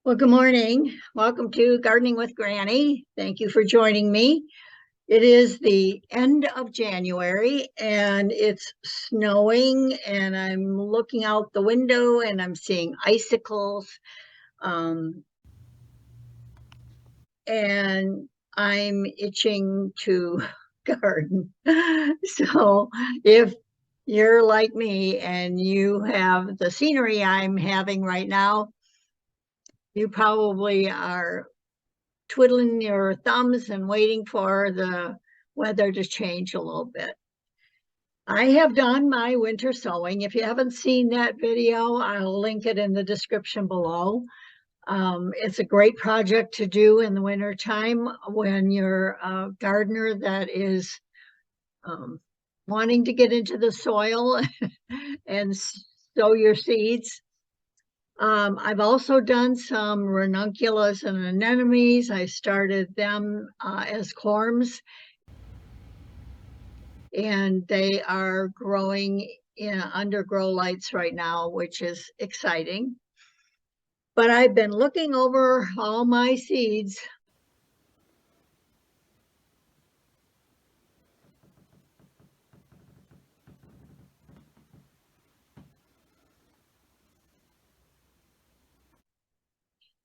Well, good morning. Welcome to Gardening with Granny. Thank you for joining me. It is the end of January and it's snowing, and I'm looking out the window and I'm seeing icicles. Um, and I'm itching to garden. So if you're like me and you have the scenery I'm having right now, you probably are twiddling your thumbs and waiting for the weather to change a little bit. I have done my winter sowing. If you haven't seen that video, I'll link it in the description below. It's a great project to do in the winter time when you're a gardener that is um, wanting to get into the soil and sow your seeds. I've also done some ranunculus and anemones. I started them as corms, and they are growing in undergrow lights right now, which is exciting. But I've been looking over all my seeds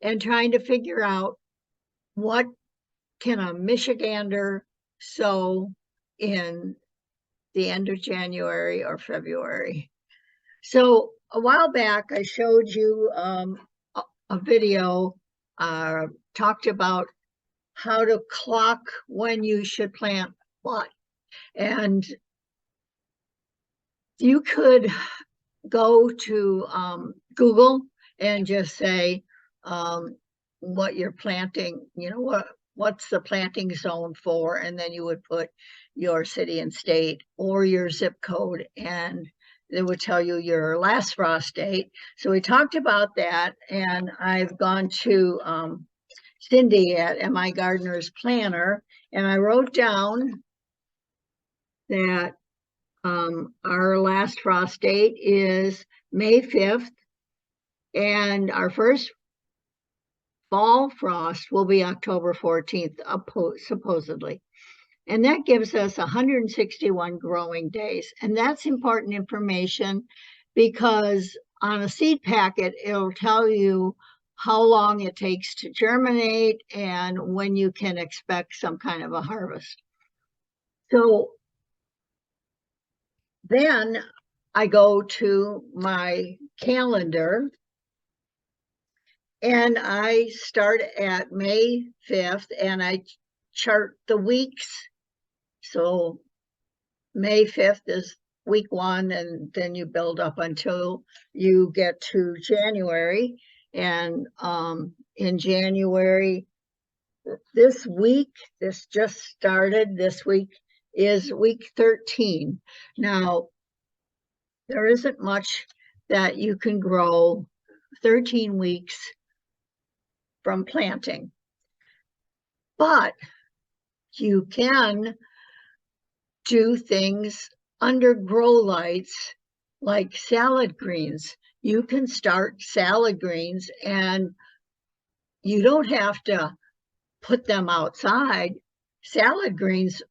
and trying to figure out what can a Michigander sow in the end of January or February. So a while back, I showed you a video, talked about how to clock when you should plant what. And you could go to Google and just say what you're planting, what's the planting zone for, and then you would put your city and state or your zip code, and it would tell you your last frost date. So we talked about that, and I've gone to Cindy at MI Gardener's Planner, and I wrote down that our last frost date is May 5th, and our first fall frost will be October 14th, supposedly. And that gives us 161 growing days. And that's important information because on a seed packet, it'll tell you how long it takes to germinate and when you can expect some kind of a harvest. So then I go to my calendar and I start at May 5th and I chart the weeks. So May 5th is week 1, and then you build up until you get to January. And in January, this just started, this week is week 13. Now, there isn't much that you can grow 13 weeks from planting, but you can do things under grow lights like salad greens. You can start salad greens and you don't have to put them outside. Salad greens,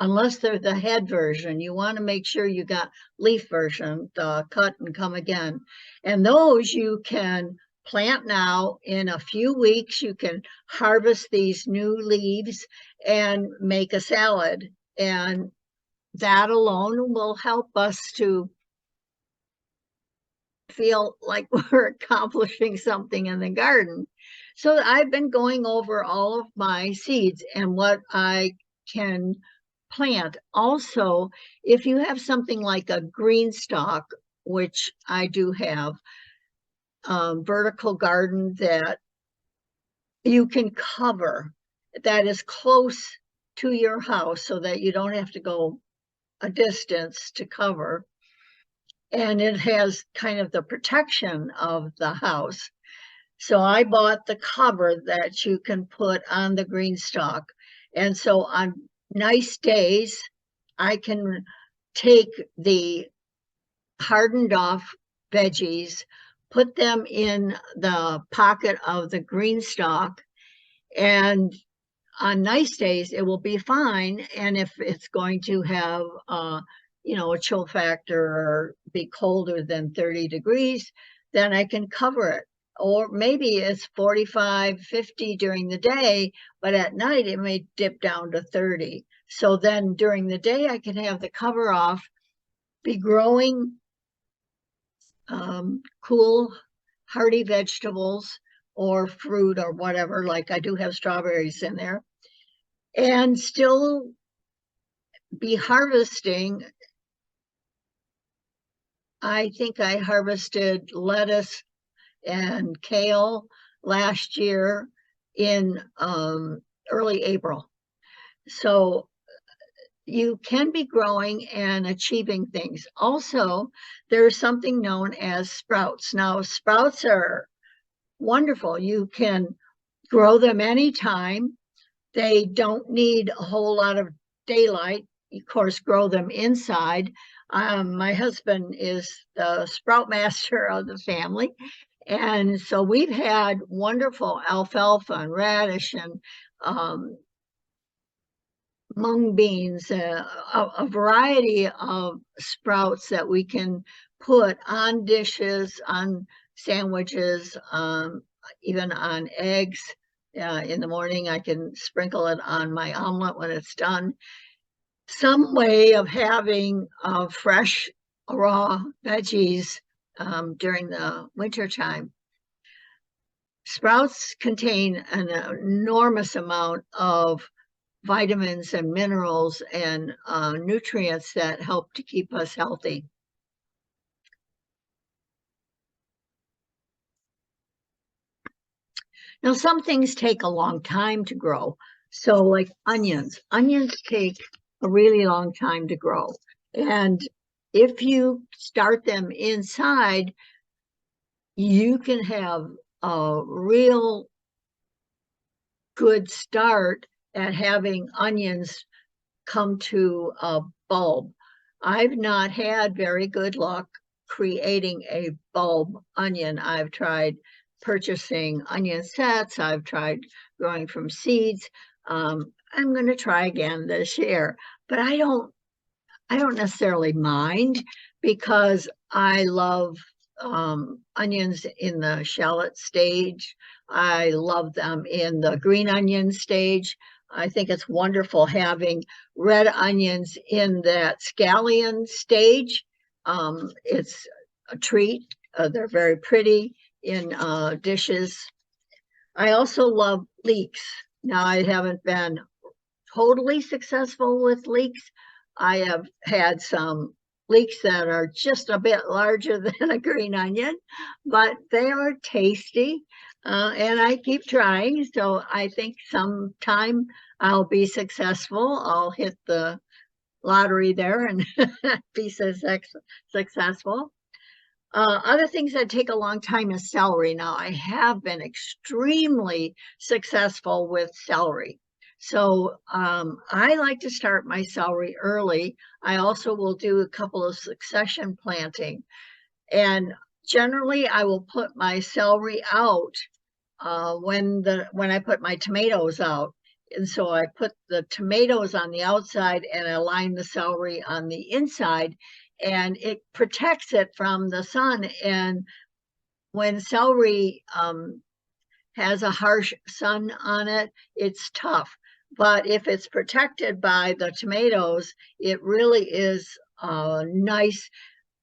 unless they're the head version, you want to make sure you got leaf version, the cut and come again. And those you can plant now. In a few weeks, you can harvest these new leaves and make a salad. And that alone will help us to feel like we're accomplishing something in the garden. So I've been going over all of my seeds and what I can plant. Also, if you have something like a green stalk, which I do have, vertical garden that you can cover, that is close to your house so that you don't have to go a distance to cover, and it has kind of the protection of the house. So I bought the cover that you can put on the green stalk. And so on nice days, I can take the hardened off veggies, put them in the pocket of the green stalk, and on nice days it will be fine. And if it's going to have a chill factor or be colder than 30 degrees, then I can cover it. Or maybe it's 45, 50 during the day, but at night it may dip down to 30. So then during the day I can have the cover off, be growing cool, hardy vegetables or fruit or whatever. Like I do have strawberries in there, and still be harvesting. I think I harvested lettuce and kale last year in early April. So you can be growing and achieving things. Also, there's something known as sprouts. Now, sprouts are wonderful. You can grow them anytime. They don't need a whole lot of daylight. Of course, grow them inside. My husband is the sprout master of the family. And so we've had wonderful alfalfa and radish and mung beans, a variety of sprouts that we can put on dishes, on sandwiches, even on eggs. In the morning, I can sprinkle it on my omelet when it's done. Some way of having fresh, raw veggies during the winter time. Sprouts contain an enormous amount of vitamins and minerals and nutrients that help to keep us healthy. Now, some things take a long time to grow. So like onions take a really long time to grow. And if you start them inside, you can have a real good start at having onions come to a bulb. I've not had very good luck creating a bulb onion. I've tried purchasing onion sets. I've tried growing from seeds. I'm going to try again this year, but I don't necessarily mind because I love onions in the shallot stage. I love them in the green onion stage. I think it's wonderful having red onions in that scallion stage. It's a treat. They're very pretty in dishes. I also love leeks. Now, I haven't been totally successful with leeks. I have had some leeks that are just a bit larger than a green onion, but they are tasty. And I keep trying. So I think sometime I'll be successful. I'll hit the lottery there and be successful. Other things that take a long time is celery. Now, I have been extremely successful with celery. So I like to start my celery early. I also will do a couple of succession planting. And generally, I will put my celery out when I put my tomatoes out. And so I put the tomatoes on the outside and I line the celery on the inside, and it protects it from the sun. And when celery has a harsh sun on it, it's tough. But if it's protected by the tomatoes, it really is a nice,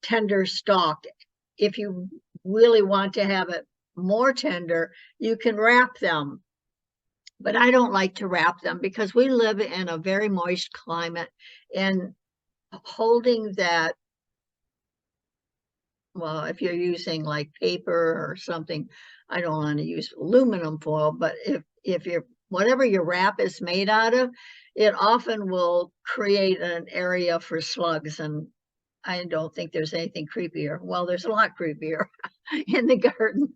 tender stalk. If you really want to have it more tender, you can wrap them. But I don't like to wrap them because we live in a very moist climate, and holding that, well, if you're using like paper or something, I don't want to use aluminum foil, but if you're, whatever your wrap is made out of, it often will create an area for slugs. And I don't think there's anything creepier. Well, there's a lot creepier in the garden,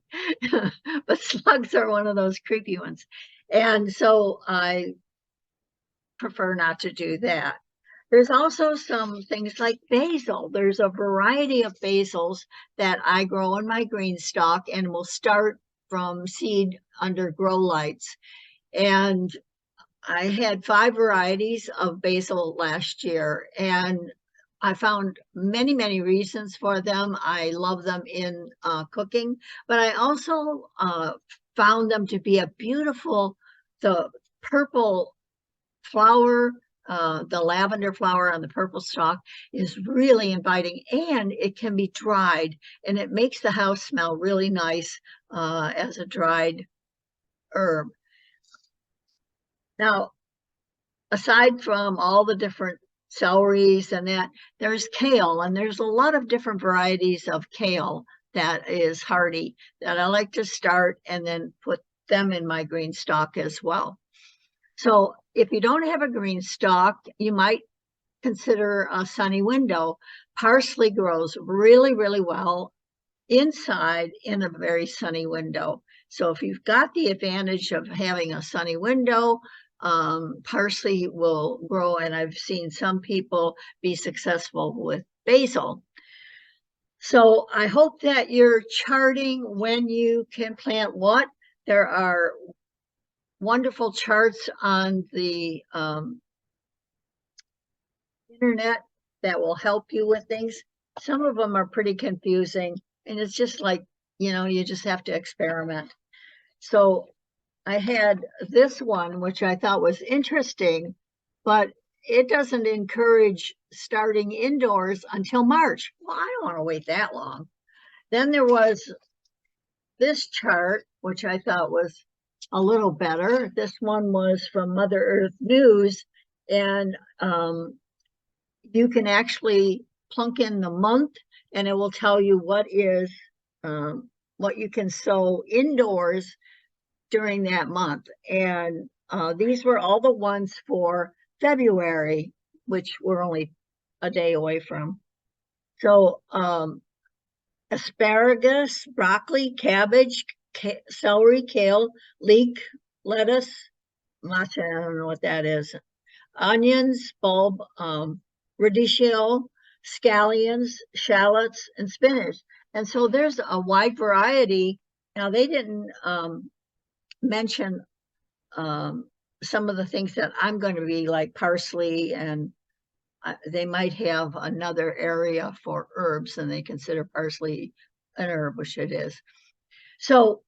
but slugs are one of those creepy ones. And so I prefer not to do that. There's also some things like basil. There's a variety of basils that I grow in my green stalk and will start from seed under grow lights. And I had 5 varieties of basil last year, and I found many, many reasons for them. I love them in cooking, but I also found them to be a beautiful, the purple flower, the lavender flower on the purple stalk is really inviting, and it can be dried, and it makes the house smell really nice as a dried herb. Now, aside from all the different celeries and that, there's kale, and there's a lot of different varieties of kale that is hardy that I like to start and then put them in my green stalk as well. So if you don't have a green stalk, you might consider a sunny window. Parsley grows really, really well inside in a very sunny window. So if you've got the advantage of having a sunny window, parsley will grow, and I've seen some people be successful with basil. So I hope that you're charting when you can plant what. There are wonderful charts on the internet that will help you with things. Some of them are pretty confusing, and it's just like, you just have to experiment. So I had this one, which I thought was interesting, but it doesn't encourage starting indoors until March. Well, I don't want to wait that long. Then there was this chart, which I thought was a little better. This one was from Mother Earth News, and you can actually plunk in the month, and it will tell you what you can sow indoors during that month. And these were all the ones for February, which we're only a day away from. So asparagus, broccoli, cabbage, celery, kale, leek, lettuce, matcha, I don't know what that is, onions, bulb, radicchio, scallions, shallots, and spinach. And so there's a wide variety. Now, they didn't mention some of the things that I'm going to be like parsley, and they might have another area for herbs, and they consider parsley an herb, which it is. So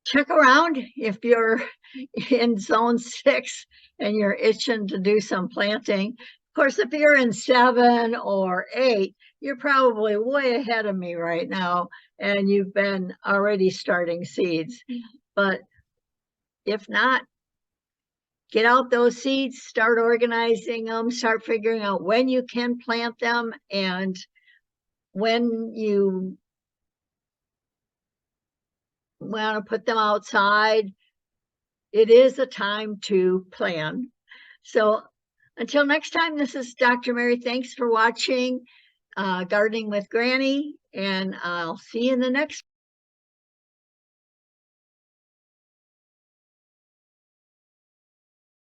check around if you're in zone 6 and you're itching to do some planting. Of course, if you're in 7 or 8, you're probably way ahead of me right now, and you've been already starting seeds. But if not, get out those seeds, start organizing them, start figuring out when you can plant them, and when you want to put them outside, it is a time to plan. So until next time, this is Dr. Mary. Thanks for watching Gardening with Granny, and I'll see you in the next